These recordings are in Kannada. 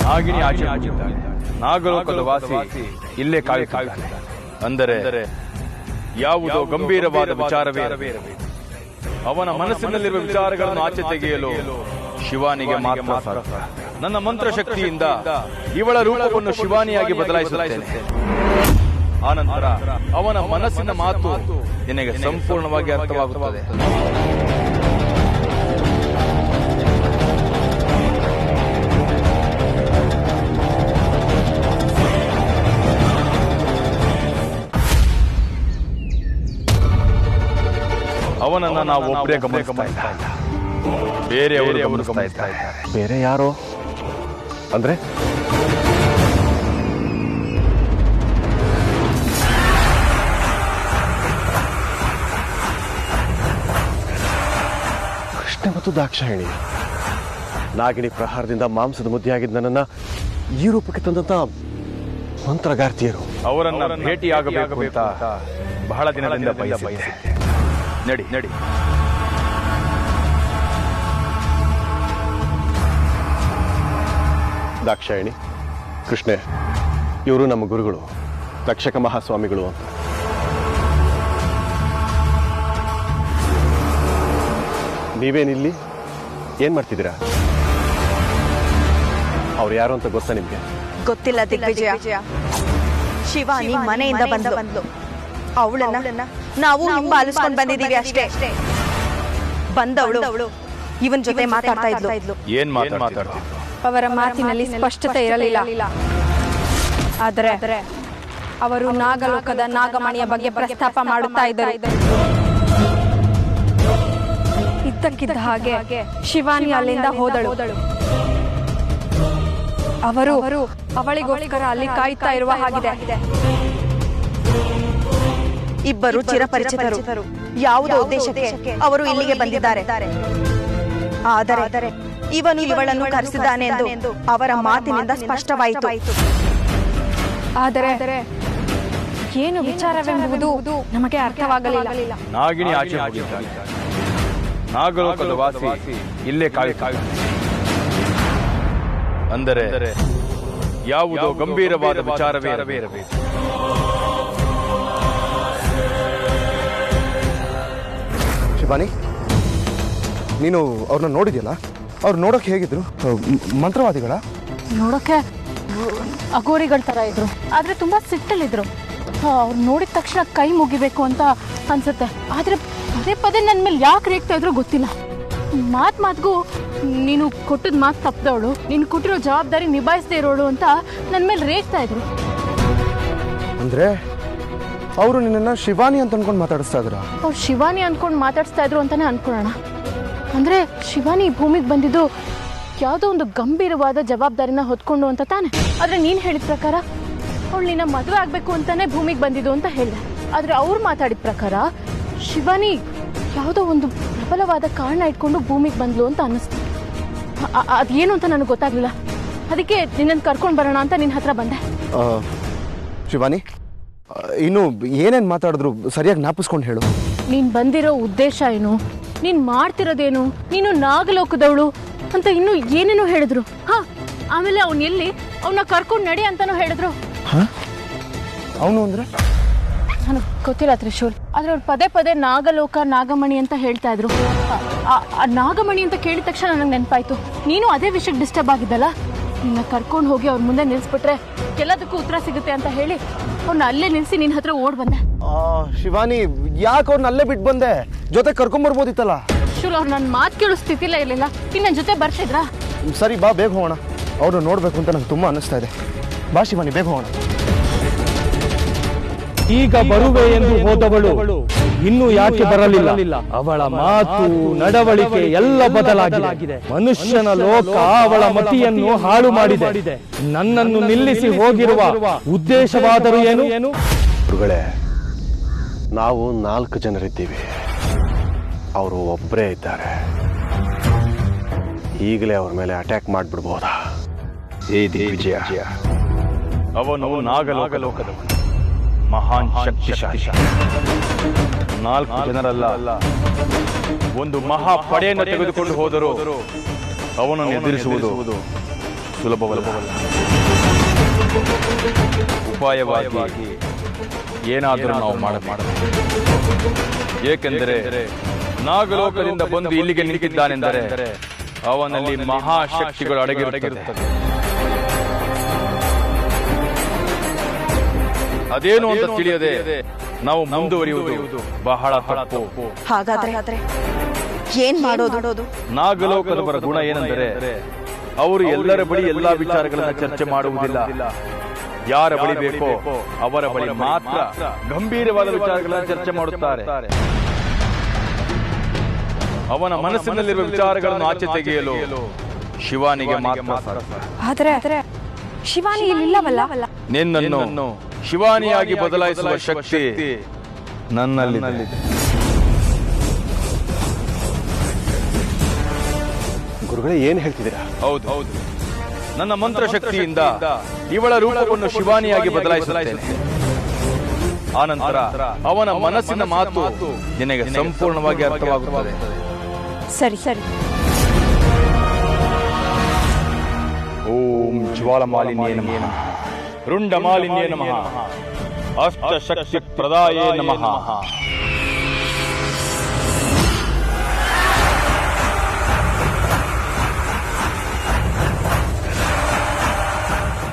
ನಾಗಿನಿ ಆಚೆ ಹೋಗಿದ್ದಾಳೆ. ನಾಗಲೋಕದ ವಾಸಿ ಇಲ್ಲೇ ಕಾಯುತ್ತಿದ್ದಾನೆ. ಅಂದರೆ ಯಾವುದೋ ಗಂಭೀರವಾದ ವಿಚಾರವೇ ಇರಬೇಕು. ಅವನ ಮನಸ್ಸಿನಲ್ಲಿರುವ ವಿಚಾರಗಳನ್ನು ಆಚೆ ತೆಗೆಯಲು ಶಿವಾನಿಗೆ ಮಾತ್ರ ಸಾಧ್ಯ. ನನ್ನ ಮಂತ್ರಶಕ್ತಿಯಿಂದ ಇವಳ ರೂಪವನ್ನು ಶಿವಾನಿಯಾಗಿ ಬದಲಾಯಿಸುತ್ತೇನೆ. ಆನಂತರ ಅವನ ಮನಸ್ಸಿನ ಮಾತು ನಿನಗೆ ಸಂಪೂರ್ಣವಾಗಿ ಅರ್ಥವಾಗುತ್ತದೆ. ಅವನನ್ನ ನಾವು ಒಬ್ಬರೇ ಗಮನಿಸ್ತಾ ಇಲ್ಲ, ಬೇರೆಯವರು ಗಮನಿಸ್ತಾ ಇದ್ದಾರೆ. ಬೇರೆ ಯಾರೋ ಅಂದ್ರೆ? ಕೃಷ್ಣ ಮತ್ತು ದಾಕ್ಷಾಯಿಣಿ ನಾಗಿಣಿ ಪ್ರಹಾರದಿಂದ ಮಾಂಸದ ಮುದ್ದೆಯಾಗಿದ್ದ ನನ್ನನ್ನ ಈ ರೂಪಕ್ಕೆ ತಂದಂತ ಮಂತ್ರಗಾರ್ತಿಯರು. ಅವರನ್ನ ಭೇಟಿಯಾಗಬೇಕು ಅಂತ ಬಹಳ ದಿನದಿಂದ ಬಯಸಿದ್ದೆ. ನಡಿ ನಡಿ. ದಾಕ್ಷಾಯಿಣಿ, ಕೃಷ್ಣೆ, ಇವರು ನಮ್ಮ ಗುರುಗಳು, ತಕ್ಷಕ ಮಹಾಸ್ವಾಮಿಗಳು ಅಂತ. ನೀವೇನಿಲ್ಲಿ ಏನ್ ಮಾಡ್ತಿದ್ದೀರಾ? ಅವ್ರು ಯಾರು ಅಂತ ಗೊತ್ತಾ ನಿಮ್ಗೆ? ಗೊತ್ತಿಲ್ಲ ದಿಗ್ವಿಜಯ. ಶಿವಾನಿ ಮನೆಯಿಂದ ಬಂದ್ಲು. ಅವಳನ್ನ ನಾವು ಹಿಂಬಾಲಿಸ್ಕೊಂಡು ಬಂದಿದ್ದೀವಿ ಅಷ್ಟೇ. ಬಂದವಳು ಇವನ್ ಜೊತೆ ಮಾತಾಡ್ತಾ ಇದ್ಲು. ಏನ್ ಮಾತಾಡ್ತಿದ್ರು? ಅವರ ಮಾತಿನಲ್ಲಿ ಸ್ಪಷ್ಟತೆ ಇರಲಿಲ್ಲ. ಆದರೆ ಅವರು ನಾಗಲೋಕದ ನಾಗಮಣಿಯ ಬಗ್ಗೆ ಪ್ರಸ್ತಾಪ ಮಾಡುತ್ತಾ ಇದ್ದರು. ಇದ್ದಕ್ಕಿದ್ದ ಹಾಗೆ ಶಿವಾನಿ ಅಲ್ಲಿಂದ ಹೋದಳು. ಅವರು ಅವಳಿಗೋಸ್ಕರ ಅಲ್ಲಿ ಕಾಯುತ್ತಾ ಇರುವ ಹಾಗಿದೆ. ಇಬ್ಬರು ಚಿರಪರಿಚಿತರು. ಯಾವುದೋ ಉದ್ದೇಶಕ್ಕೆ ಅವರು ಇಲ್ಲಿಗೆ ಬಂದಿದ್ದಾರೆ. ಆದರೆ ಇವನು ಇವಳನ್ನು ಕರೆಸಿದ್ದಾನೆ ಎಂದು ಅವರ ಮಾತಿನಿಂದ ಸ್ಪಷ್ಟವಾಯಿತು. ಆದರೆ ಏನು ವಿಚಾರವೆಂಬುದು ನಮಗೆ ಅರ್ಥವಾಗಲಿಲ್ಲ. ನಾಗಿಣಿ ಆಚೆ ಹೋಗಿದ್ದಾಳೆ. ನಾಗಲೋಕದ ವಾಸಿ ಇಲ್ಲೇ ಕಾಯುತ್ತಿದ್ದಾನೆ. ಅಂದರೆ ಯಾವುದೋ ಗಂಭೀರವಾದ ವಿಚಾರವೇ ಇರಬೇಕು. ಶಿವಾನಿ, ನೀನು ಅವ್ರನ್ನ ನೋಡಿದ್ಯಲ್ಲ? ಅವ್ರು ನೋಡೋಕೆ ಹೇಗಿದ್ರು? ಮಂತ್ರವಾದಿಗಳ? ನೋಡೋಕೆ ಅಗೋರಿಗಳ ಥರ ಇದ್ರು, ಆದರೆ ತುಂಬ ಸಿಟ್ಟಲ್ಲಿದ್ರು. ಅವ್ರು ನೋಡಿದ ತಕ್ಷಣ ಕೈ ಮುಗಿಬೇಕು ಅಂತ ಅನ್ಸುತ್ತೆ. ಆದರೆ ಪದೇ ಪದೇ ನನ್ನ ಮೇಲೆ ಯಾಕೆ ರೇಗ್ತಾ ಇದ್ರು ಗೊತ್ತಿಲ್ಲ. ಮಾತಿಗೂ ನೀನು ಕೊಟ್ಟಿದ್ದ ಮಾತು ತಪ್ಪದವಳು, ನೀನು ಕೊಟ್ಟಿರೋ ಜವಾಬ್ದಾರಿ ನಿಭಾಯಿಸದೇ ಇರೋಳು ಅಂತ ನನ್ನ ಮೇಲೆ ರೇಗ್ತಾ ಇದ್ರು. ಅಂದರೆ ಅವರು ನಿನ್ನನ್ನು ಶಿವಾನಿ ಅಂತ ಅನ್ಕೊಂಡು ಮಾತಾಡಿಸ್ತಾ ಇದ್ರ? ಅವ್ರು ಶಿವಾನಿ ಅಂದ್ಕೊಂಡು ಮಾತಾಡಿಸ್ತಾ ಇದ್ರು ಅಂತಾನೆ ಅನ್ಕೊಳ್ಳೋಣ. ಅಂದರೆ ಶಿವಾನಿ ಭೂಮಿಗೆ ಬಂದಿದ್ದು ಯಾವುದೋ ಒಂದು ಗಂಭೀರವಾದ ಜವಾಬ್ದಾರಿನ ಹೊತ್ಕೊಂಡು ಅಂತ ತಾನೆ. ಆದರೆ ನೀನು ಹೇಳಿದ ಪ್ರಕಾರ ಅವಳು ನಿನ್ನ ಮದುವೆ ಆಗಬೇಕು ಅಂತಾನೆ ಭೂಮಿಗೆ ಬಂದಿದ್ದು ಅಂತ ಹೇಳಿದೆ. ಆದರೆ ಅವ್ರು ಮಾತಾಡಿದ ಪ್ರಕಾರ ಶಿವಾನಿ ಯಾವುದೋ ಒಂದು ಪ್ರಬಲವಾದ ಕಾರಣ ಇಟ್ಕೊಂಡು ಭೂಮಿಗೆ ಬಂದ್ಲು ಅಂತ ಅನ್ನಿಸ್ತು. ಅದೇನು ಅಂತ ನನಗೆ ಗೊತ್ತಾಗಲಿಲ್ಲ. ಅದಕ್ಕೆ ನಿನ್ನನ್ನು ಕರ್ಕೊಂಡು ಬರೋಣ ಅಂತ ನಿನ್ನ ಹತ್ರ ಬಂದೆ. ಶಿವಾನಿ, ಇನ್ನು ಏನೇನು ಮಾತಾಡಿದ್ರು ಸರಿಯಾಗಿ ಜ್ಞಾಪಿಸ್ಕೊಂಡು ಹೇಳು. ನೀನು ಬಂದಿರೋ ಉದ್ದೇಶ ಏನು, ನೀನು ಮಾಡ್ತಿರೋದೇನು, ನೀನು ನಾಗಲೋಕದವಳು ಅಂತ ಇನ್ನೂ ಏನೇನೋ ಹೇಳಿದ್ರು. ಆಮೇಲೆ ಅವನು ಎಲ್ಲಿ, ಅವನ್ನ ಕರ್ಕೊಂಡು ನಡಿ ಅಂತಾನೂ ಹೇಳಿದ್ರು. ಅವನು ಅಂದ್ರೆ ನನಗೆ ಗೊತ್ತಿಲ್ಲ ತ್ರಿಶೂಲ್. ಆದರೆ ಅವ್ರು ಪದೇ ಪದೇ ನಾಗಲೋಕ ನಾಗಮಣಿ ಅಂತ ಹೇಳ್ತಾ ಇದ್ರು. ಆ ನಾಗಮಣಿ ಅಂತ ಕೇಳಿದ ತಕ್ಷಣ ನನಗೆ ನೆನಪಾಯ್ತು, ನೀನು ಅದೇ ವಿಷಯಕ್ಕೆ ಡಿಸ್ಟರ್ಬ್ ಆಗಿದ್ದಲ್ಲ. ನಿನ್ನ ಕರ್ಕೊಂಡು ಹೋಗಿ ಅವ್ರ ಮುಂದೆ ನಿಲ್ಲಿಸ್ಬಿಟ್ರೆ ಎಲ್ಲದಕ್ಕೂ ಉತ್ತರ ಸಿಗುತ್ತೆ ಅಂತ ಹೇಳಿ ಅವ್ರನ್ನ ಅಲ್ಲೇ ನಿಲ್ಲಿಸಿ ನಿನ್ನ ಹತ್ರ ಓಡ್ ಬಂದೆ. ಶಿವಾನಿ, ಯಾಕೆ ಅವ್ರನ್ನ ಅಲ್ಲೇ ಬಿಟ್ಟು ಬಂದೆ? ಜೊತೆ ಕರ್ಕೊಂಬರ್ಬೋದಿತ್ತಲ್ಲ. ಶೂಲ್, ಅವ್ರು ನನ್ನ ಮಾತು ಕೇಳೋ ಸ್ಥಿತಿಲೇ ಇರಲಿಲ್ಲ. ನಿನ್ನ ಜೊತೆ ಬರ್ತಿದ್ರಾ? ಸರಿ ಬಾ, ಬೇಗ ಹೋಗೋಣ. ಅವ್ರನ್ನ ನೋಡ್ಬೇಕು ಅಂತ ನಂಗೆ ತುಂಬ ಅನ್ನಿಸ್ತಾ ಇದೆ. ಬಾ ಶಿವಾನಿ, ಬೇಗ ಹೋಗೋಣ. ಈಗ ಬರುವೆ ಎಂದು ಹೋದವಳು ಇನ್ನು ಯಾಕೆ ಬರಲಿಲ್ಲ? ಅವಳ ಮಾತು ನಡವಳಿಕೆ ಎಲ್ಲ ಬದಲಾಗಿದೆ. ಮನುಷ್ಯನ ಲೋಕ ಅವಳ ಮತಿಯನ್ನು ಹಾಳು ಮಾಡಿದೆ. ನನ್ನನ್ನು ನಿಲ್ಲಿಸಿ ಹೋಗಿರುವ ಉದ್ದೇಶವಾದರೂ ಏನು? ಗುರುಗಳೇ, ನಾವು 4 ಜನರಿದ್ದೀವಿ, ಅವರು ಒಬ್ಬರೇ ಇದ್ದಾರೆ. ಈಗಲೇ ಅವ್ರ ಮೇಲೆ ಅಟ್ಯಾಕ್ ಮಾಡಿಬಿಡ್ಬೋದಾ? ಏ ದಿಗ್ವಿಜಯ, ಅವನು ನಾಗಲೋಕದವನು, ಮಹಾನ್ ಶಕ್ತಿಶಾಲಿ. 4 ಜನರಲ್ಲ, ಒಂದು ಮಹಾ ಪಡೆಯನ್ನು ತೆಗೆದುಕೊಂಡು ಹೋದರೂ ಅವನನ್ನು ಎದುರಿಸುವುದು ಸುಲಭವಲ್ಲ. ಉಪಾಯವಾಗಿ ಏನಾದರೂ ನಾವು ಮಾಡಬೇಕು. ಏಕೆಂದರೆ ನಾಗಲೋಕದಿಂದ ಬಂದು ಇಲ್ಲಿಗೆ ನಿಂತಿದ್ದಾನೆಂದರೆ ಅವನಲ್ಲಿ ಮಹಾಶಕ್ತಿಗಳು ಅಡಗಿರುತ್ತದೆ. ಅದೇನು ಅಂತ ತಿಳಿಯದೆ ನಾವು ಮುಂದುವರಿಯುವುದು ಬಹಳ ತಪ್ಪು. ಹಾಗಾದ್ರೆ ಏನ್ ಮಾಡೋದು? ನಾಗಲೋಕದವರ ಗುಣ ಏನೆಂದರೆ ಅವರು ಎಲ್ಲರ ಬಳಿ ಎಲ್ಲಾ ವಿಚಾರಗಳನ್ನ ಚರ್ಚೆ ಮಾಡುವುದಿಲ್ಲ. ಯಾರ ಬಳಿ ಬೇಕೋ ಅವರ ಬಳಿ ಮಾತ್ರ ಗಂಭೀರವಾದ ವಿಚಾರಗಳನ್ನು ಚರ್ಚೆ ಮಾಡುತ್ತಾರೆ. ಅವನ ಮನಸ್ಸಿನಲ್ಲಿರುವ ವಿಚಾರಗಳನ್ನು ಆಚೆ ತೆಗೆಯಲು ಶಿವಾನಿಗೆ ಮಾತ್ರ ಸಾಧ್ಯ. ಆದ್ರೆ ಶಿವಾನಿ ಇಲ್ಲಿಲ್ಲವಲ್ಲ. ನಿನ್ನನ್ನು ಶಿವಾನಿಯಾಗಿ ಬದಲಾಯಿಸುವ ಶಕ್ತಿ ನನ್ನಲ್ಲಿದೆ. ಗುರುಗಳೇ ಏನು ಹೇಳ್ತಿದ್ದೀರಾ? ಹೌದು, ನನ್ನ ಮಂತ್ರ ಶಕ್ತಿಯಿಂದ ಇವಳ ರೂಪವನ್ನು ಶಿವಾನಿಯಾಗಿ ಬದಲಾಯಿಸುತ್ತೇನೆ. ಆನಂತರ ಅವನ ಮನಸ್ಸಿನ ಮಾತು ನಿನಗೆ ಸಂಪೂರ್ಣವಾಗಿ ಅರ್ಥವಾಗುತ್ತದೆ. ಸರಿ. ಓಂ ಜ್ವಾಲಮಾಲಿನ್ಯೇ ನಮಃ, ರುಂಡಮಾಲಿನ್ಯೇ ನಮಃ, ಅಷ್ಟಶಕ್ತಿ ಪ್ರದಾಯೇ ನಮಃ.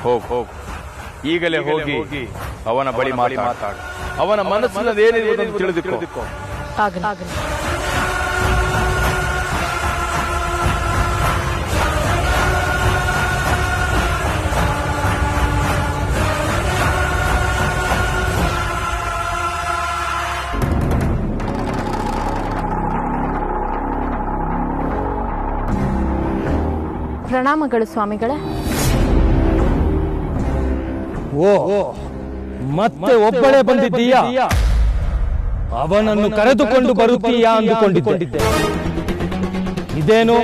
ಹೋಗು, ಈಗಲೇ ಹೋಗಿ ಅವನ ಬಳಿ ಮಾತಾಡು. ಅವನ ಮನಸ್ಸಿನದೇನಿರುವುದನ್ನು ತಿಳಿದುಕೋ. ಆಗಲಿ. ಪ್ರಣಾಮಗಳು ಸ್ವಾಮಿಗಳೇ. ಓ, ಮತ್ತೆ ಒಬ್ಬಳೇ ಬಂದಿದ್ದೀಯಾ? ಅವನನ್ನು ಕರೆದುಕೊಂಡು ಬರುತ್ತೀಯಾ ಅಂದುಕೊಂಡಿದ್ದೆ. ಇದೇನು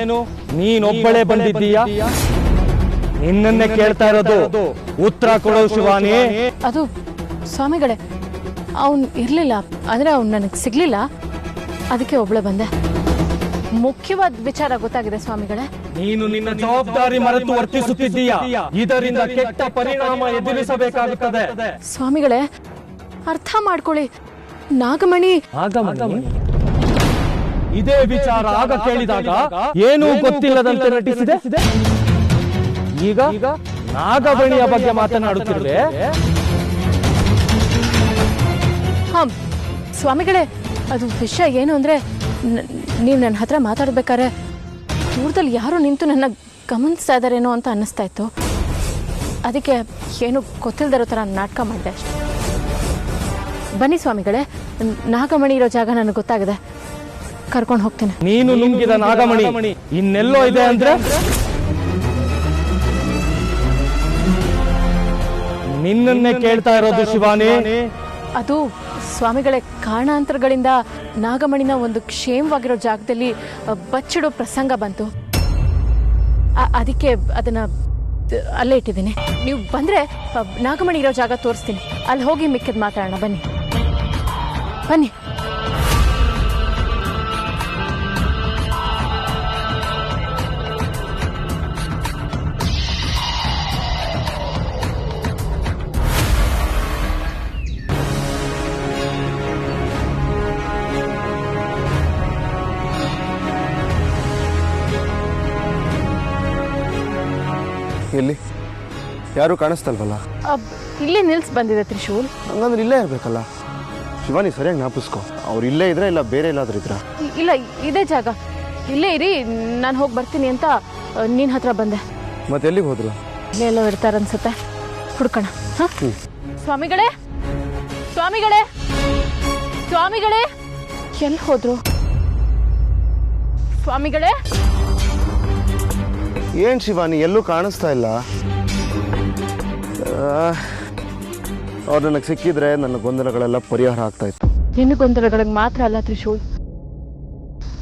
ನೀನೊಬ್ಬಳೇ ಬಂದಿದ್ದೀಯಾ? ನಿನ್ನನ್ನೇ ಕೇಳ್ತಾ ಇರೋದು, ಉತ್ತರ ಕೊಡೋ ಶಿವಾನಿ. ಅದು ಸ್ವಾಮಿಗಳೇ, ಅವನು ಇರಲಿಲ್ಲ, ಅಂದರೆ ಅವ್ನು ನನಗೆ ಸಿಗ್ಲಿಲ್ಲ, ಅದಕ್ಕೆ ಒಬ್ಳೆ ಬಂದೆ. ಮುಖ್ಯವಾದ ವಿಚಾರ ಗೊತ್ತಾಗಿದೆ ಸ್ವಾಮಿಗಳೇ. ನೀನು ನಿನ್ನ ಜವಾಬ್ದಾರಿ ಮರೆತು ವರ್ತಿಸುತ್ತಿದ್ದೀಯಾ. ಇದರಿಂದ ಕೆಟ್ಟ ಪರಿಣಾಮ ಎದುರಿಸಬೇಕಾಗುತ್ತದೆ. ಸ್ವಾಮಿಗಳೇ, ಅರ್ಥ ಮಾಡ್ಕೊಳ್ಳಿ. ನಾಗಮಣಿ ಇದೇ ವಿಚಾರ ಆಗ ಕೇಳಿದಾಗ ಏನೂ ಗೊತ್ತಿಲ್ಲದಂತೆ ನಟಿಸಿದೆ. ಈಗ ನಾಗಮಣಿಯ ಬಗ್ಗೆ ಮಾತನಾಡುತ್ತಿರುವೆ. ಹಾ ಸ್ವಾಮಿಗಳೇ, ಅದು ವಿಷಯ ಏನು ಅಂದ್ರೆ, ನೀವು ನನ್ನ ಹತ್ರ ಮಾತಾಡ್ಬೇಕಾದ್ರೆ ದೂರದಲ್ಲಿ ಯಾರೋ ನಿಂತು ನನ್ನ ಗಮನಿಸ್ತಾ ಇದ್ದಾರೇನೋ ಅಂತ ಅನ್ನಿಸ್ತಾ ಇತ್ತು. ಅದಕ್ಕೆ ಏನು ಗೊತ್ತಿಲ್ಲದಿರೋ ಥರ ನಾಟಕ ಮಾಡಿದೆ ಅಷ್ಟೆ. ಬನ್ನಿ ಸ್ವಾಮಿಗಳೇ, ನಾಗಮಣಿ ಇರೋ ಜಾಗ ನನಗೆ ಗೊತ್ತಾಗಿದೆ, ಕರ್ಕೊಂಡು ಹೋಗ್ತೀನಿ. ನೀನು ನುಂಗಿದ ನಾಗಮಣಿ ಇನ್ನೆಲ್ಲೋ ಇದೆ ಅಂದ್ರೆ ನಿನ್ನನ್ನೇ ಕೇಳ್ತಾ ಇರೋದು ಶಿವಾನಿ. ಅದು ಸ್ವಾಮಿಗಳೇ, ಕಾರಣಾಂತರಗಳಿಂದ ನಾಗಮಣಿನ ಒಂದು ಕ್ಷೇಮವಾಗಿರೋ ಜಾಗದಲ್ಲಿ ಬಚ್ಚಿಡೋ ಪ್ರಸಂಗ ಬಂತು. ಅದಕ್ಕೆ ಅದನ್ನ ಅಲ್ಲೇ ಇಟ್ಟಿದ್ದೀನಿ. ನೀವು ಬಂದ್ರೆ ನಾಗಮಣಿ ಇರೋ ಜಾಗ ತೋರಿಸ್ತೀನಿ. ಅಲ್ಲಿ ಹೋಗಿ ಮಿಕ್ಕಿದ್ ಮಾತಾಡೋಣ. ಬನ್ನಿ. ಎಲ್ಲಿ ಯಾರು ಕಾಣಿಸ್ತಲ್ವಲ್ಲ? ಇಲ್ಲೇ ನಿಲ್ಸ್ ಬಂದಿದೆ ತ್ರಿಶೂಲ್. ಹಂಗಂದ್ರೆ ಇಲ್ಲೇ ಇರಬೇಕಲ್ಲ. ಶಿವಾನಿ, ಸರಿಯಾಗಿ ಜ್ಞಾಪಿಸ್ಕೊ. ಅವ್ರು ಇಲ್ಲೇ ಇದ್ರೆ ಇಲ್ಲ ಬೇರೆ ಎಲ್ಲಾದ್ರೂ ಇದ್ರ? ಇಲ್ಲ, ಇದೇ ಜಾಗ. ಇಲ್ಲೇ ಇರಿ, ನಾನು ಹೋಗಿ ಬರ್ತೀನಿ ಅಂತ ನಿನ್ನ ಹತ್ರ ಬಂದೆ. ಮತ್ತೆ ಎಲ್ಲಿಗೆ ಹೋದ್ರು? ಇಲ್ಲೆಲ್ಲೋ ಇರ್ತಾರನ್ಸುತ್ತೆ, ಹುಡ್ಕೋಣ. ಸ್ವಾಮಿಗಳೇ, ಎಲ್ಲಿ ಹೋದ್ರು ಸ್ವಾಮಿಗಳೇ? ಏನ್ ಶಿವಾನಿ, ಎಲ್ಲೂ ಕಾಣಿಸ್ತಾ ಇಲ್ಲ. ಅವ್ರು ನನಗೆ ಸಿಕ್ಕಿದ್ರೆ ನನ್ನ ಗೊಂದಲಗಳೆಲ್ಲ ಪರಿಹಾರ ಆಗ್ತಾ ಇತ್ತು. ನಿನ್ನ ಗೊಂದಲಗಳಿಗೆ ಮಾತ್ರ ಅಲ್ಲ ತ್ರಿಶೂಲ್,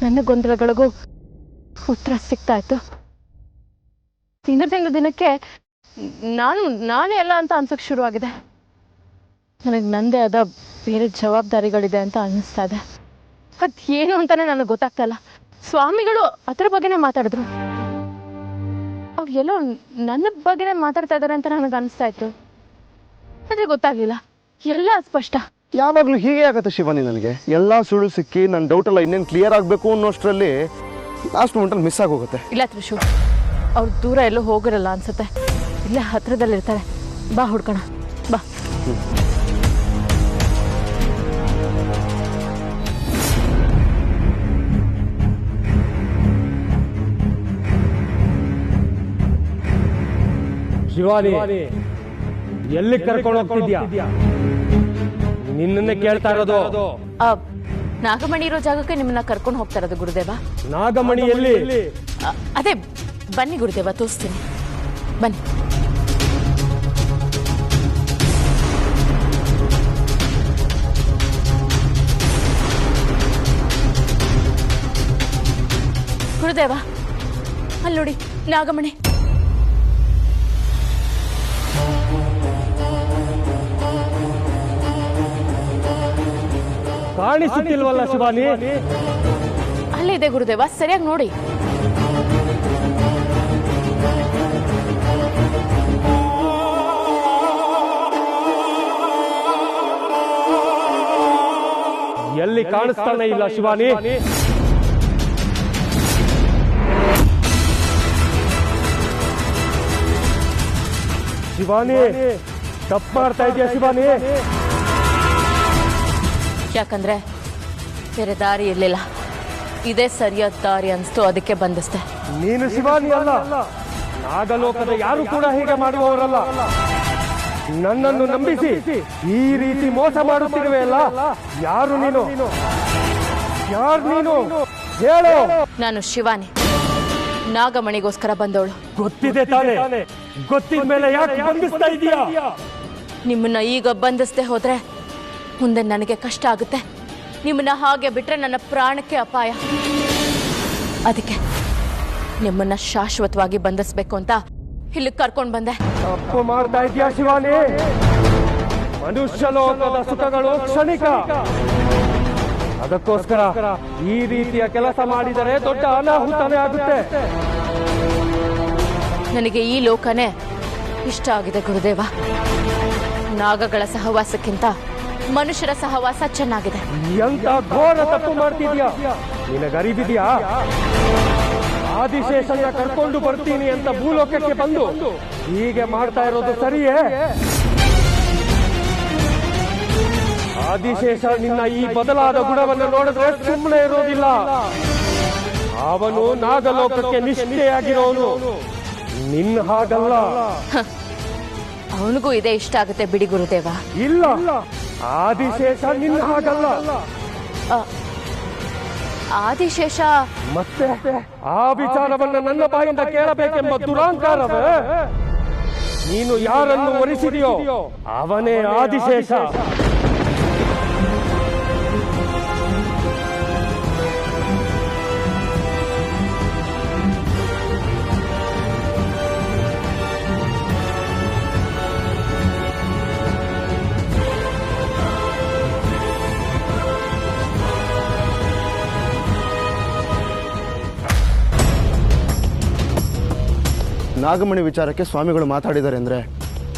ನನ್ನ ಗೊಂದಲಗಳಿಗೂ ಉತ್ತರ ಸಿಗ್ತಾ ಇತ್ತು. ತಿಂಗಳ ದಿನಕ್ಕೆ ನಾನೇ ಎಲ್ಲ ಅಂತ ಅನ್ಸಕ್ ಶುರುವಾಗಿದೆ. ನನಗೆ ನಂದೇ ಆದ ಬೇರೆ ಜವಾಬ್ದಾರಿಗಳಿದೆ ಅಂತ ಅನ್ನಿಸ್ತಾ ಇದೆ. ಅದೇನು ಅಂತಾನೆ ನನಗೆ ಗೊತ್ತಾಗ್ತಾ ಇಲ್ಲ. ಸ್ವಾಮಿಗಳು ಅದ್ರ ಬಗ್ಗೆನೇ ಮಾತಾಡಿದ್ರು. ಅವ್ರು ಎಲ್ಲೋ ನನ್ನ ಬಗ್ಗೆನೇ ಮಾತಾಡ್ತಾ ಇದ್ದಾರೆ ಅಂತ ನನಗೆ ಅನಿಸ್ತಾ ಇತ್ತು. ಆದರೆ ಗೊತ್ತಾಗಲಿಲ್ಲ, ಎಲ್ಲ ಅಸ್ಪಷ್ಟ. ಯಾವಾಗಲೂ ಹೀಗೆ ಆಗುತ್ತೆ ಶಿವಾನಿ. ನನಗೆ ಎಲ್ಲ ಸುಳ್ಳು ಸಿಕ್ಕಿ ನನ್ನ ಡೌಟೆಲ್ಲ ಇನ್ನೇನು ಕ್ಲಿಯರ್ ಆಗಬೇಕು ಅನ್ನೋಷ್ಟರಲ್ಲಿ ಲಾಸ್ಟ್ ಮೊಮೆಂಟಲ್ಲಿ ಮಿಸ್ ಆಗೋಗುತ್ತೆ. ಇಲ್ಲ ತ್ರಿಶು, ಅವ್ರು ದೂರ ಎಲ್ಲೂ ಹೋಗಿರಲ್ಲ ಅನ್ಸುತ್ತೆ, ಇಲ್ಲೇ ಹತ್ರದಲ್ಲಿರ್ತಾರೆ. ಬಾ ಹುಡ್ಕೋಣ, ಬಾ. ಶಿವಾನಿ, ಎಲ್ಲಿ ಕರ್ಕೊಂಡು ಹೋಗ್ತಿದ್ಯಾ? ನಿನ್ನನ್ನೇ ಕೇಳ್ತಾ ಇರೋದು. ನಾಗಮಣಿ ಇರೋ ಜಾಗಕ್ಕೆ ನಿಮ್ಮನ್ನ ಕರ್ಕೊಂಡು ಹೋಗ್ತಾ ಇರೋದು ಗುರುದೇವ. ನಾಗಮಣಿ ಎಲ್ಲಿ? ಅದೇ ಬನ್ನಿ ಗುರುದೇವ, ತೋರಿಸ್ತೀನಿ, ಬನ್ನಿ. ಗುರುದೇವ, ಅಲ್ಲಿ ನೋಡಿ ನಾಗಮಣಿ. ಕಾಣಿಸುತ್ತಿಲ್ವಲ್ಲ ಶಿವಾನಿ? ಅಲ್ಲಿದೆ ಗುರುದೇವ, ಸರಿಯಾಗಿ ನೋಡಿ. ಎಲ್ಲಿ ಕಾಣಿಸ್ತಾನೆ ಇಲ್ಲ ಶಿವಾನಿ? ಶಿವಾನಿ, ತಪ್ಪು ಮಾಡ್ತಾ ಇದೆಯಾ ಶಿವಾನಿ? ಯಾಕಂದ್ರೆ ಬೇರೆ ದಾರಿ ಇರ್ಲಿಲ್ಲ, ಇದೇ ಸರಿಯಾದ ದಾರಿ ಅನ್ಸ್ತು, ಅದಕ್ಕೆ ಬಂದಿಸ್ತೆ. ನೀನು ಶಿವಾನಿ ಅಲ್ಲ, ನಾಗಲೋಕದ ಯಾರು ಕೂಡ ಹೀಗೆ ಮಾಡುವವರಲ್ಲ. ನನ್ನನ್ನು ನಂಬಿಸಿ ಈ ರೀತಿ ಮೋಸ ಮಾಡುತ್ತಿರುವೆಯಲ್ಲ, ಯಾರು ನೀನು? ಯಾರು ನೀನು ಹೇಳು? ನಾನು ಶಿವಾನಿ, ನಾಗಮಣಿಗೋಸ್ಕರ ಬಂದವಳು. ಗೊತ್ತಿದೆ ತಾನೆ? ಗೊತ್ತಿದ ಮೇಲೆ ಯಾಕೆ ಬಂಧಿಸ್ತಾ ಇದೀಯಾ? ನಿಮ್ಮನ್ನ ಈಗ ಬಂಧಿಸದೆ ಹೋದ್ರೆ ಮುಂದೆ ನನಗೆ ಕಷ್ಟ ಆಗುತ್ತೆ. ನಿಮ್ಮನ್ನ ಹಾಗೆ ಬಿಟ್ರೆ ನನ್ನ ಪ್ರಾಣಕ್ಕೆ ಅಪಾಯ. ಅದಕ್ಕೆ ನಿಮ್ಮನ್ನ ಶಾಶ್ವತವಾಗಿ ಬಂಧಿಸ್ಬೇಕು ಅಂತ ಇಲ್ಲಿ ಕರ್ಕೊಂಡು ಬಂದೆ. ತಪ್ಪು ಮಾಡ್ತಾ ಇದೀಯಾ ಶಿವಾನಿ? ಮನುಷ್ಯ ಲೋಕದ ಸುಖಗಳು ಕ್ಷಣಿಕ. ಅದಕ್ಕೋಸ್ಕರ ಈ ರೀತಿಯ ಕೆಲಸ ಮಾಡಿದರೆ ದೊಡ್ಡ ಅನಾಹುತನೇ ಆಗುತ್ತೆ. ನನಗೆ ಈ ಲೋಕನೇ ಇಷ್ಟ ಆಗಿದೆ ಗುರುದೇವ. ನಾಗಗಳ ಸಹವಾಸಕ್ಕಿಂತ ಮನುಷ್ಯರ ಸಹವಾಸ ಚೆನ್ನಾಗಿದೆ. ಎಂತ ಘೋರ ತಪ್ಪು ಮಾಡ್ತಿದ್ಯಾ? ನಿನಗರಿವಿದ್ಯಾ? ಆದಿಶೇಷನ ಕರ್ಕೊಂಡು ಬರ್ತೀನಿ ಅಂತ ಭೂಲೋಕಕ್ಕೆ ಬಂದು ಹೀಗೆ ಮಾಡ್ತಾ ಇರೋದು ಸರಿಯೇ? ಆದಿಶೇಷ ನಿನ್ನ ಈ ಬದಲಾದ ಗುಣವನ್ನು ನೋಡಿದ್ರೆ ಸುಮ್ಮನೆ ಇರೋದಿಲ್ಲ. ಅವನು ನಾಗಲೋಕಕ್ಕೆ ನಿಷ್ಠೆಯಾಗಿರೋನು, ನಿನ್ನ ಹಾಗಲ್ಲ. ಅವನಿಗೂ ಇದೇ ಇಷ್ಟ ಆಗುತ್ತೆ ಬಿಡಿ ಗುರುದೇವ. ಇಲ್ಲ, ಆದಿಶೇಷ ನಿನ್ನ ಹಾಗಲ್ಲ. ಆದಿಶೇಷ ಮತ್ತೆ ಆ ವಿಚಾರವನ್ನು ನನ್ನ ಬಾಯಿಂದ ಕೇಳಬೇಕೆಂಬ ದುರಾಂಕಾರವೇ? ನೀನು ಯಾರನ್ನು ವರಿಸಿದೆಯೋ ಅವನೇ ಆದಿಶೇಷ. ನಾಗಮಣಿ ವಿಚಾರಕ್ಕೆ ಸ್ವಾಮಿಗಳು ಮಾತಾಡಿದ್ದಾರೆ ಅಂದರೆ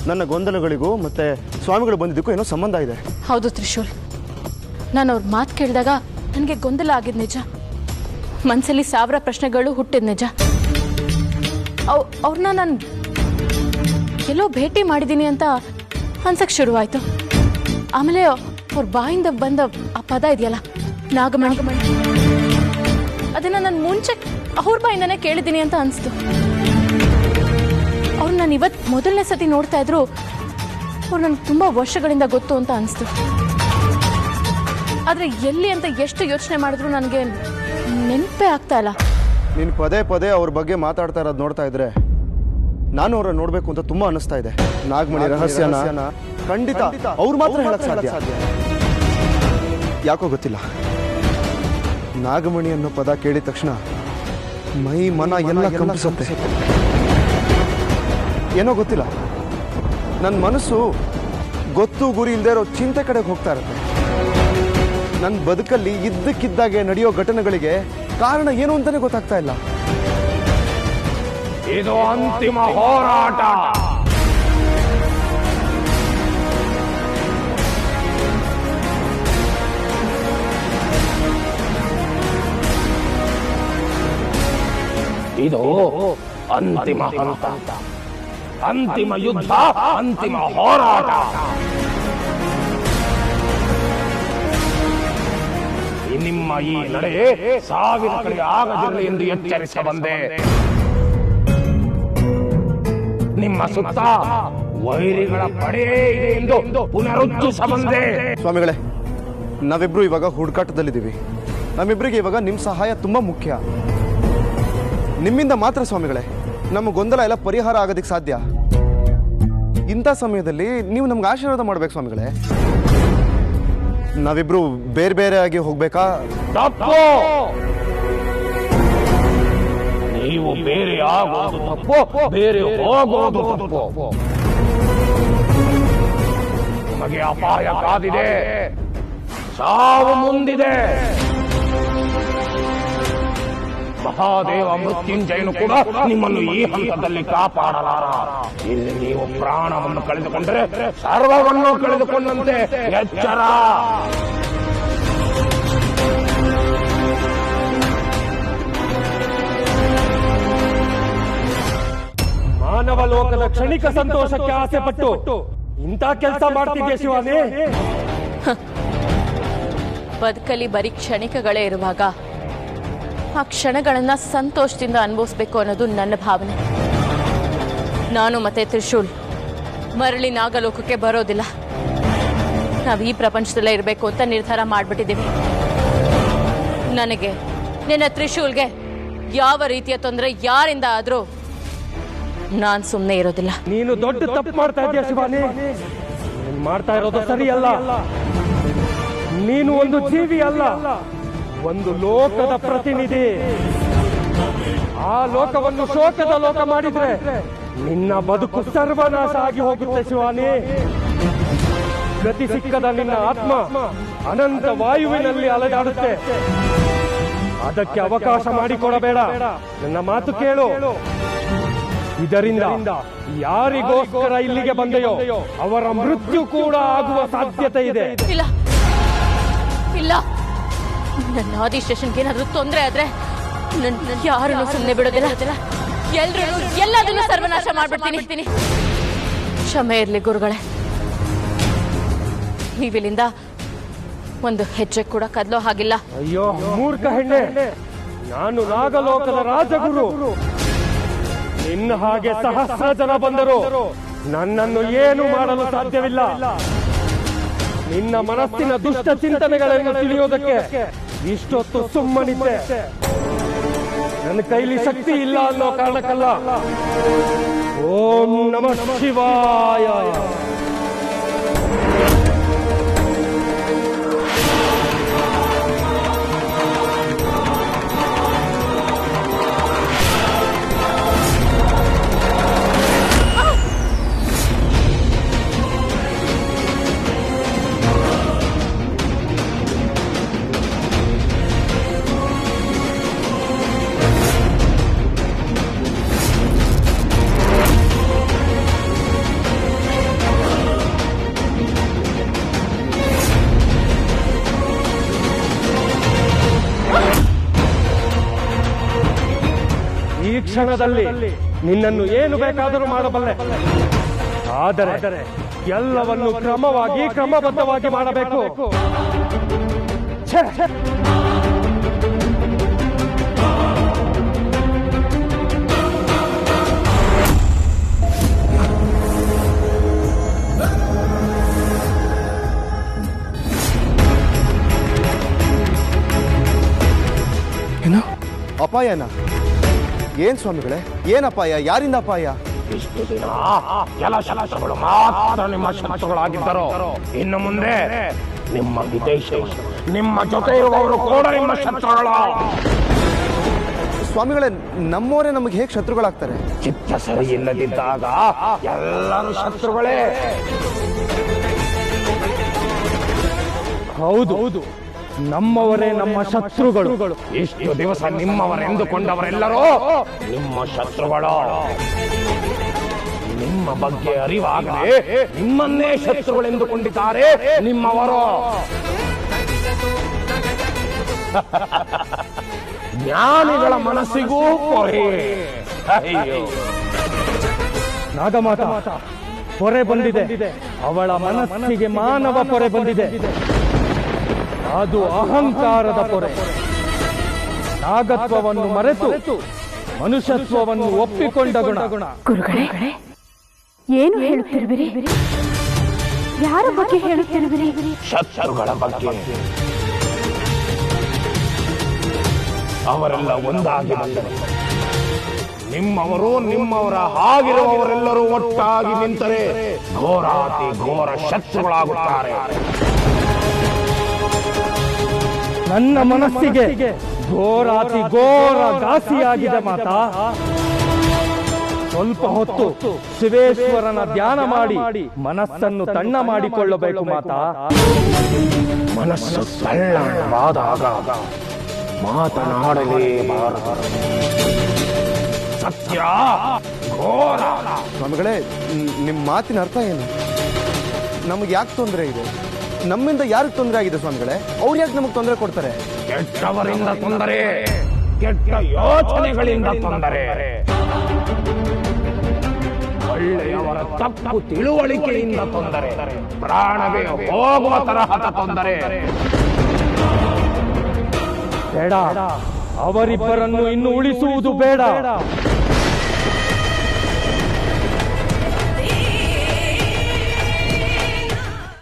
ನನ್ನ ಗೊಂದಲಗಳಿಗೂ ಮತ್ತೆ ಸ್ವಾಮಿಗಳು ಬಂದಿದ್ದಕ್ಕೂ ಏನೋ ಸಂಬಂಧ ಇದೆ. ಹೌದು ತ್ರಿಶೂಲ್, ನಾನು ಅವ್ರ ಮಾತು ಕೇಳಿದಾಗ ನನಗೆ ಗೊಂದಲ ಆಗಿದ್ ನಿಜ. ಮನಸ್ಸಲ್ಲಿ ಸಾವಿರ ಪ್ರಶ್ನೆಗಳು ಹುಟ್ಟಿದ ನಿಜ. ಅವ್ರನ್ನ ನಾನು ಎಲ್ಲೋ ಭೇಟಿ ಮಾಡಿದ್ದೀನಿ ಅಂತ ಅನ್ಸಕ್ಕೆ ಶುರುವಾಯಿತು. ಆಮೇಲೆ ಅವ್ರ ಬಾಯಿಂದ ಬಂದ ಆ ಪದ ಇದೆಯಲ್ಲ, ನಾಗಮಣಿ, ಅದನ್ನು ನಾನು ಮುಂಚೆ ಅವ್ರ ಬಾಯಿಂದನೇ ಕೇಳಿದ್ದೀನಿ ಅಂತ ಅನಿಸ್ತು. ಅವ್ರು ನಾನು ಇವತ್ತು ಮೊದಲನೇ ಸತಿ ನೋಡ್ತಾ ಇದ್ರು, ಅವ್ರು ನನಗೆ ತುಂಬ ವರ್ಷಗಳಿಂದ ಗೊತ್ತು ಅಂತ ಅನಿಸ್ತು. ಆದರೆ ಎಲ್ಲಿ ಅಂತ ಎಷ್ಟು ಯೋಚನೆ ಮಾಡಿದ್ರು ನನಗೆ ನೆನಪೇ ಆಗ್ತಾ ಇಲ್ಲ. ನೀನು ಪದೇ ಪದೇ ಅವ್ರ ಬಗ್ಗೆ ಮಾತಾಡ್ತಾ ಇರೋದು ನೋಡ್ತಾ ಇದ್ರೆ ನಾನು ಅವ್ರನ್ನ ನೋಡಬೇಕು ಅಂತ ತುಂಬ ಅನ್ನಿಸ್ತಾ ಇದೆ. ನಾಗಮಣಿ ರಹಸ್ಯನ ಖಂಡಿತ ಅವ್ರು ಮಾತ್ರ ಹೇಳಕ್ ಸಾಧ್ಯ. ಯಾಕೋ ಗೊತ್ತಿಲ್ಲ, ನಾಗಮಣಿ ಅನ್ನೋ ಪದ ಕೇಳಿದ ತಕ್ಷಣ ಮೈ ಮನ ಎಲ್ಲ ಕಂಪಿಸುತ್ತೆ. ಏನೋ ಗೊತ್ತಿಲ್ಲ, ನನ್ನ ಮನಸ್ಸು ಗೊತ್ತು ಗುರಿ ಇಲ್ಲದೆ ಇರೋ ಚಿಂತೆ ಕಡೆಗೆ ಹೋಗ್ತಾ ಇರುತ್ತೆ. ನನ್ನ ಬದುಕಲ್ಲಿ ಇದ್ದಕ್ಕಿದ್ದಾಗೆ ನಡೆಯೋ ಘಟನೆಗಳಿಗೆ ಕಾರಣ ಏನು ಅಂತಾನೆ ಗೊತ್ತಾಗ್ತಾ ಇಲ್ಲ. ಇದು ಅಂತಿಮ ಹೋರಾಟ. ಇದು ಅಂತಿಮ ಹಂತ, ಅಂತಿಮ ಯುದ್ಧ, ಅಂತಿಮ ಹೋರಾಟ. ನಿಮ್ಮ ಈ ನಡೆ ಸಾವಿನ ಕಡೆ ಆಗದಿರಲಿ ಎಂದು ಎಚ್ಚರಿಸ ಬಂದೆ. ನಿಮ್ಮ ಸುತ್ತ ವೈರಿಗಳ ಪಡೆ ಇದೆ ಎಂದು ಪುನರುಚ್ಚರಿಸ ಬಂದೆ. ಸ್ವಾಮಿಗಳೇ, ನಾವಿಬ್ರು ಇವಾಗ ಹುಡುಕಾಟದಲ್ಲಿದ್ದೀವಿ. ನಮ್ಮಿಬ್ಬರಿಗೆ ಇವಾಗ ನಿಮ್ಮ ಸಹಾಯ ತುಂಬಾ ಮುಖ್ಯ. ನಿಮ್ಮಿಂದ ಮಾತ್ರ ಸ್ವಾಮಿಗಳೇ ನಮ್ಮ ಗೊಂದಲ ಎಲ್ಲ ಪರಿಹಾರ ಆಗೋದಕ್ಕೆ ಸಾಧ್ಯ. ಇಂಥ ಸಮಯದಲ್ಲಿ ನೀವು ನಮ್ಗೆ ಆಶೀರ್ವಾದ ಮಾಡ್ಬೇಕು ಸ್ವಾಮಿಗಳೇ. ನಾವಿಬ್ರು ಬೇರೆ ಬೇರೆ ಆಗಿ ಹೋಗ್ಬೇಕಾ? ತಪ್ಪು. ನೀವು ಬೇರೆ ಆಗೋದು ತಪ್ಪು, ಬೇರೆ ಹೋಗೋದು ತಪ್ಪು. ನಮಗೆ ಅಪಾಯ ಕಾದಿದೆ, ಸಾವು ಮುಂದಿದೆ. ಮಹಾದೇವ ಮೃತ್ಯುಂಜಯನು ಕೂಡ ನಿಮ್ಮನ್ನು ಈ ಹಂತದಲ್ಲಿ ಕಾಪಾಡಲಾರ. ಇಲ್ಲಿ ನೀವು ಪ್ರಾಣವನ್ನು ಕಳೆದುಕೊಂಡರೆ ಸರ್ವವನ್ನು ಕಳೆದುಕೊಂಡಂತೆ. ಎಚ್ಚರ. ಮಾನವ ಲೋಕದ ಕ್ಷಣಿಕ ಸಂತೋಷಕ್ಕೆ ಆಸೆ ಪಟ್ಟು ಇಂಥ ಕೆಲಸ ಮಾಡ್ತಿದ್ದೆ ಶಿವಾನಿ. ಬದುಕಲಿ ಬರೀ ಕ್ಷಣಿಕಗಳೇ ಇರುವಾಗ ಆ ಕ್ಷಣಗಳನ್ನ ಸಂತೋಷದಿಂದ ಅನುಭವಿಸ್ಬೇಕು ಅನ್ನೋದು ನನ್ನ ಭಾವನೆ. ನಾನು ಮತ್ತೆ ತ್ರಿಶೂಲ್ ಮರಳಿ ನಾಗಲೋಕಕ್ಕೆ ಬರೋದಿಲ್ಲ. ನಾವು ಈ ಪ್ರಪಂಚದಲ್ಲೇ ಇರಬೇಕು ಅಂತ ನಿರ್ಧಾರ ಮಾಡ್ಬಿಟ್ಟಿದ್ದೀವಿ. ನನಗೆ ನಿನ್ನ ತ್ರಿಶೂಲ್ಗೆ ಯಾವ ರೀತಿಯ ತೊಂದರೆ ಯಾರಿಂದ ಆದ್ರೂ ನಾನ್ ಸುಮ್ಮನೆ ಇರೋದಿಲ್ಲ. ನೀನು ದೊಡ್ಡ ತಪ್ಪು ಮಾಡ್ತಾ ಇದೀಯ ಶಿವಾನಿ. ನೀನು ಮಾಡ್ತಾ ಇರೋದು ಸರಿಯಲ್ಲ. ನೀನು ಒಂದು ಜೀವಿ ಅಲ್ಲ, ಒಂದು ಲೋಕದ ಪ್ರತಿನಿಧಿ. ಆ ಲೋಕವನ್ನು ಶೋಕದ ಲೋಕ ಮಾಡಿದ್ರೆ ನಿನ್ನ ಬದುಕು ಸರ್ವನಾಶ ಆಗಿ ಹೋಗುತ್ತೆ ಶಿವಾನಿ. ಗತಿ ಸಿಕ್ಕದ ನಿನ್ನ ಆತ್ಮ ಅನಂತ ವಾಯುವಿನಲ್ಲಿ ಅಲೆದಾಡುತ್ತೆ. ಅದಕ್ಕೆ ಅವಕಾಶ ಮಾಡಿಕೊಡಬೇಡ. ನನ್ನ ಮಾತು ಕೇಳು. ಇದರಿಂದ ಯಾರಿಗೋಸ್ಕರ ಇಲ್ಲಿಗೆ ಬಂದೆಯೋ ಅವರ ಮೃತ್ಯು ಕೂಡ ಆಗುವ ಸಾಧ್ಯತೆ ಇದೆ. ಇಲ್ಲ ಇಲ್ಲ, ನನ್ನ ಆದಿ ಸ್ಟೇಷನ್ಗೆ ಏನಾದ್ರೂ ತೊಂದರೆ ಆದ್ರೆ ಯಾರನ್ನು ಸುಮ್ಮನೆ ಬಿಡೋದಿಲ್ಲ. ಎಲ್ಲದನ್ನು ಸರ್ವನಾಶ ಮಾಡ್ಬಿಡ್ತೀನಿ. ಕ್ಷಮೆ ಇರ್ಲಿ ಗುರುಗಳೇ. ನೀವಿಲ್ಲಿಂದ ಒಂದು ಹೆಜ್ಜೆ ಕೂಡ ಕದಲೋ ಹಾಗಿಲ್ಲ. ಅಯ್ಯೋ ಮೂರ್ಖ ಹೆಣ್ಣೆ, ನಾನು ನಾಗಲೋಕದ ರಾಜಗುರು. ನಿನ್ನ ಹಾಗೆ ಸಹಸ್ರ ಜನ ಬಂದರು ನನ್ನನ್ನು ಏನು ಮಾಡಲು ಸಾಧ್ಯವಿಲ್ಲ. ನಿನ್ನ ಮನಸ್ಸಿನ ದುಷ್ಟ ಚಿಂತನೆಗಳನ್ನು ತಿಳಿಯೋದಕ್ಕೆ ಇಷ್ಟೊತ್ತು ಸುಮ್ಮನಿದ್ದೆ. ನನ್ನ ಕೈಲಿ ಶಕ್ತಿ ಇಲ್ಲ ಅನ್ನೋ ಕಾರಣಕ್ಕಲ್ಲ. ಓಂ ನಮಃ ಶಿವಾಯ. ಈ ಕ್ಷಣದಲ್ಲಿ ನಿನ್ನನ್ನು ಏನು ಬೇಕಾದರೂ ಮಾಡಬಲ್ಲೆ. ಆದರೆ ಎಲ್ಲವನ್ನು ಕ್ರಮವಾಗಿ ಕ್ರಮಬದ್ಧವಾಗಿ ಮಾಡಬೇಕು. ಏನು ಅಪಾಯನ? ಏನ್ ಸ್ವಾಮಿಗಳೇ, ಏನ್ ಅಪಾಯ? ಯಾರಿಂದ ಅಪಾಯ? ಇಷ್ಟು ದಿನ ಕೆಲಸಗಳು ಮಾತ್ರ ನಿಮ್ಮ ಶತ್ರುಗಳಾಗಿದ್ದರು. ಇನ್ನು ಮುಂದೆ ನಿಮ್ಮ ವಿದೇಶ, ನಿಮ್ಮ ಜೊತೆ ಇರುವವರು ಕೂಡ ನಿಮ್ಮ ಶತ್ರುಗಳು. ಸ್ವಾಮಿಗಳೇ, ನಮ್ಮವರೇ ನಮಗೆ ಹೇಗೆ ಶತ್ರುಗಳಾಗ್ತಾರೆ? ಚಿತ್ತ ಸರಿ ಇಲ್ಲದಿದ್ದಾಗ ಎಲ್ಲರೂ ಶತ್ರುಗಳೇ. ಹೌದು, ನಮ್ಮವರೇ ನಮ್ಮ ಶತ್ರುಗಳು. ಇಷ್ಟು ದಿವಸ ನಿಮ್ಮವರೆಂದುಕೊಂಡವರೆಲ್ಲರೂ ನಿಮ್ಮ ಶತ್ರುಗಳು. ನಿಮ್ಮ ಬಗ್ಗೆ ಅರಿವಾಗದೆ ನಿಮ್ಮನ್ನೇ ಶತ್ರುಗಳೆಂದುಕೊಂಡಿದ್ದಾರೆ ನಿಮ್ಮವರು. ಜ್ಞಾನಿಗಳ ಮನಸ್ಸಿಗೂ ಪೊರೆ. ಅಯ್ಯೋ, ನಾಗಮಾತ ಪೊರೆ ಬಂದಿದೆ. ಅವಳ ಮನಸ್ಸಿಗೆ ಮಾನವ ಪೊರೆ ಬಂದಿದೆ. ಅದು ಅಹಂಕಾರದ ಪೊರೆ. ನಾಗತ್ವವನ್ನು ಮರೆತು ಮನುಷ್ಯತ್ವವನ್ನು ಒಪ್ಪಿಕೊಂಡ ಗುಣ. ಗುರುಗಳೇ, ಏನು ಹೇಳುತ್ತಿರುವಿರಿ? ಯಾರ ಬಗ್ಗೆ ಹೇಳುತ್ತಿರುವಿರಿ? ಶತ್ರುಗಳ ಬಗ್ಗೆ. ಅವರೆಲ್ಲ ಒಂದಾಗಿ ಬಂದರು. ನಿಮ್ಮವರು ನಿಮ್ಮವರ ಆಗಿರುವವರೆಲ್ಲರೂ ಒಟ್ಟಾಗಿ ನಿಂತರೆ ಘೋರಾತಿ ಘೋರ ಶತ್ರುಗಳಾಗುತ್ತಾರೆ. ನನ್ನ ಮನಸ್ಸಿಗೆ ಘೋರಾತಿ ಘೋರ ಘಾಸಿಯಾಗಿದೆ ಮಾತಾ. ಸ್ವಲ್ಪ ಹೊತ್ತು ಶಿವೇಶ್ವರನ ಧ್ಯಾನ ಮಾಡಿ ಮನಸ್ಸನ್ನು ತಣ್ಣ ಮಾಡಿಕೊಳ್ಳಬೇಕು ಮಾತಾ. ಮನಸ್ಸು ತಣ್ಣವಾದಾಗ ಮಾತನಾಡಲೇಬಾರದು. ಸತ್ಯ ಘೋರ. ಸ್ವಾಮಿಗಳೇ, ನಿಮ್ಮ ಮಾತಿನ ಅರ್ಥ ಏನು? ನಮಗೆ ಯಾಕೆ ತೊಂದರೆ ಇದೆ? ನಮ್ಮಿಂದ ಯಾರಿಗೆ ತೊಂದರೆ ಆಗಿದೆ ಸ್ವಾಮಿಗಳೇ? ಅವ್ರು ಯಾಕೆ ನಮಗೆ ತೊಂದರೆ ಕೊಡ್ತಾರೆ? ಕೆಟ್ಟವರಿಂದ ತೊಂದರೆ, ಕೆಟ್ಟ ಯೋಚನೆಗಳಿಂದ ತೊಂದರೆ, ಒಳ್ಳೆಯವರ ತಪ್ಪು ತಿಳುವಳಿಕೆಯಿಂದ ತೊಂದರೆ, ಪ್ರಾಣವೇ ಹೋಗುವ ತರಹದ ತೊಂದರೆ. ಬೇಡ, ಅವರಿಬ್ಬರನ್ನು ಇನ್ನು ಉಳಿಸುವುದು ಬೇಡ.